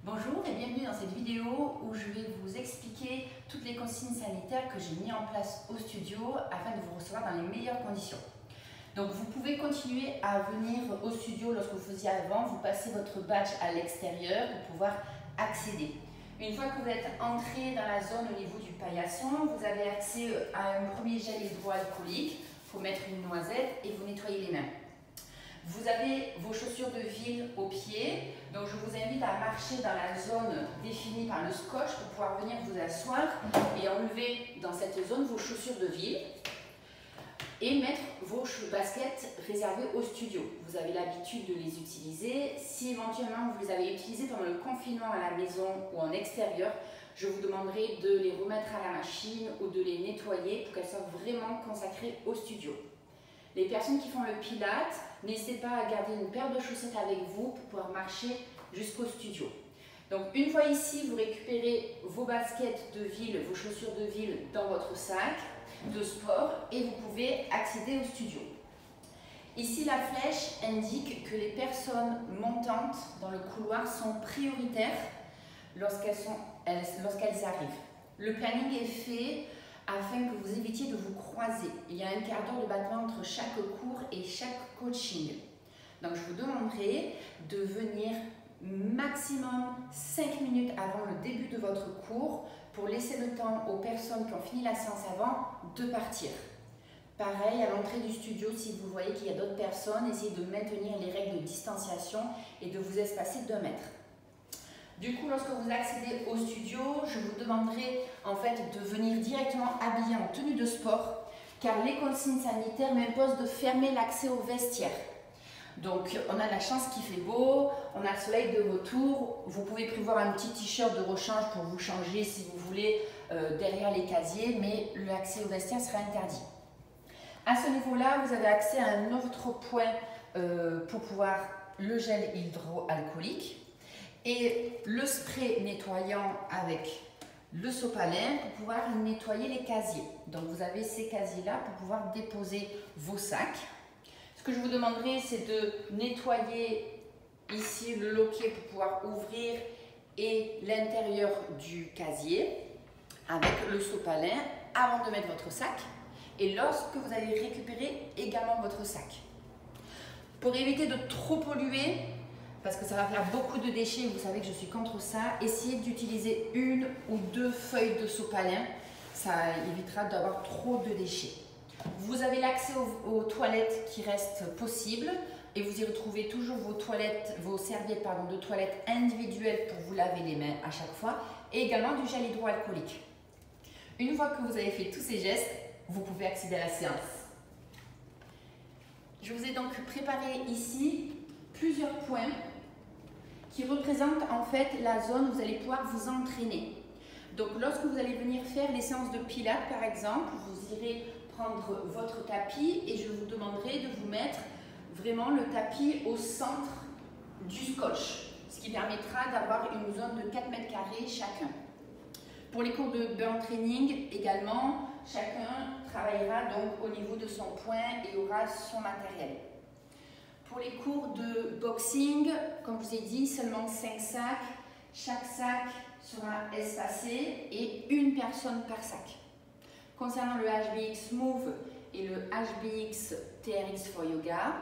Bonjour et bienvenue dans cette vidéo où je vais vous expliquer toutes les consignes sanitaires que j'ai mis en place au studio afin de vous recevoir dans les meilleures conditions. Donc vous pouvez continuer à venir au studio lorsque vous faisiez avant, vous passez votre badge à l'extérieur pour pouvoir accéder. Une fois que vous êtes entré dans la zone au niveau du paillasson, vous avez accès à un premier gel hydroalcoolique, il faut mettre une noisette et vous nettoyez les mains. Vous avez vos chaussures de ville aux pieds, donc je vous invite à marcher dans la zone définie par le scotch pour pouvoir venir vous asseoir et enlever dans cette zone vos chaussures de ville et mettre vos baskets réservées au studio. Vous avez l'habitude de les utiliser. Si éventuellement vous les avez utilisées pendant le confinement à la maison ou en extérieur, je vous demanderai de les remettre à la machine ou de les nettoyer pour qu'elles soient vraiment consacrées au studio. Les personnes qui font le Pilates, n'hésitez pas à garder une paire de chaussettes avec vous pour pouvoir marcher jusqu'au studio. Donc une fois ici, vous récupérez vos baskets de ville, vos chaussures de ville dans votre sac de sport et vous pouvez accéder au studio. Ici, la flèche indique que les personnes montantes dans le couloir sont prioritaires lorsqu'elles arrivent. Le planning est fait afin que vous évitiez de vous croiser. Il y a un quart d'heure de battement entre chaque cours et chaque coaching. Donc je vous demanderai de venir maximum 5 minutes avant le début de votre cours pour laisser le temps aux personnes qui ont fini la séance avant de partir. Pareil, à l'entrée du studio, si vous voyez qu'il y a d'autres personnes, essayez de maintenir les règles de distanciation et de vous espacer d'1 mètre. Du coup, lorsque vous accédez au studio, je vous demanderai en fait de venir directement habillé en tenue de sport car les consignes sanitaires m'imposent de fermer l'accès au vestiaire. Donc, on a la chance qu'il fait beau, on a le soleil de retour, vous pouvez prévoir un petit t-shirt de rechange pour vous changer si vous voulez derrière les casiers, mais l'accès au vestiaire sera interdit. À ce niveau-là, vous avez accès à un autre point pour pouvoir le gel hydroalcoolique et le spray nettoyant avec le sopalin pour pouvoir nettoyer les casiers. Donc vous avez ces casiers-là pour pouvoir déposer vos sacs. Ce que je vous demanderai, c'est de nettoyer ici le loquet pour pouvoir ouvrir et l'intérieur du casier avec le sopalin avant de mettre votre sac et lorsque vous allez récupérer également votre sac. Pour éviter de trop polluer, parce que ça va faire beaucoup de déchets, vous savez que je suis contre ça, essayez d'utiliser 1 ou 2 feuilles de sopalin, ça évitera d'avoir trop de déchets. Vous avez l'accès aux toilettes qui restent possibles et vous y retrouvez toujours vos serviettes de toilette individuelles pour vous laver les mains à chaque fois et également du gel hydroalcoolique. Une fois que vous avez fait tous ces gestes, vous pouvez accéder à la séance. Je vous ai donc préparé ici plusieurs points qui représentent en fait la zone où vous allez pouvoir vous entraîner. Donc lorsque vous allez venir faire les séances de pilates par exemple, vous irez prendre votre tapis et je vous demanderai de vous mettre vraiment le tapis au centre du scotch, ce qui permettra d'avoir une zone de 4 mètres carrés chacun. Pour les cours de burn training également, chacun travaillera donc au niveau de son point et aura son matériel. Pour les cours de boxing, comme je vous ai dit, seulement 5 sacs. Chaque sac sera espacé et 1 personne par sac. Concernant le HBX Move et le HBX TRX for Yoga,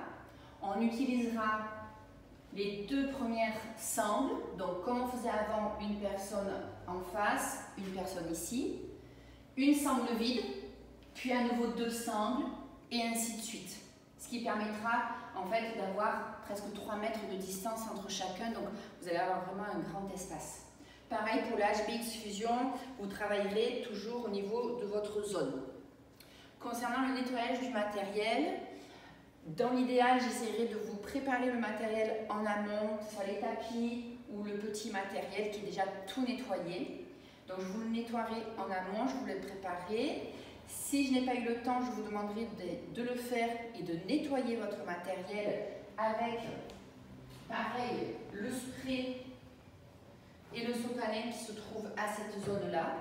on utilisera les 2 premières sangles. Donc, comme on faisait avant, 1 personne en face, 1 personne ici, 1 sangle vide, puis à nouveau 2 sangles et ainsi de suite. Ce qui permettra en fait d'avoir presque 3 mètres de distance entre chacun, donc vous allez avoir vraiment un grand espace. Pareil pour le HBX Fusion, vous travaillerez toujours au niveau de votre zone. Concernant le nettoyage du matériel, dans l'idéal, j'essaierai de vous préparer le matériel en amont, soit les tapis ou le petit matériel qui est déjà tout nettoyé. Donc je vous le nettoierai en amont, je vous le préparerai. Si je n'ai pas eu le temps, je vous demanderai de le faire et de nettoyer votre matériel avec, pareil, le spray et le sopalin qui se trouvent à cette zone-là.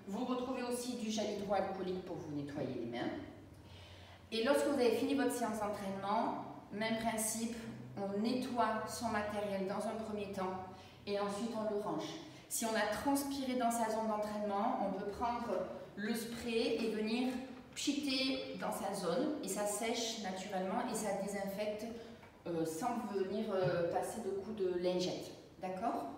Vous retrouvez aussi du gel hydroalcoolique pour vous nettoyer les mains. Et lorsque vous avez fini votre séance d'entraînement, même principe, on nettoie son matériel dans un premier temps et ensuite on le range. Si on a transpiré dans sa zone d'entraînement, on peut prendre le spray et venir pchiter dans sa zone et ça sèche naturellement et ça désinfecte sans venir passer de coups de lingette. D'accord?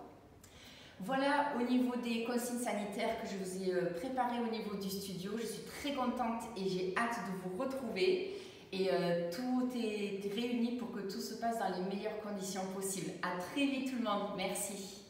Voilà au niveau des consignes sanitaires que je vous ai préparées au niveau du studio. Je suis très contente et j'ai hâte de vous retrouver. Et tout est réuni pour que tout se passe dans les meilleures conditions possibles. À très vite tout le monde. Merci.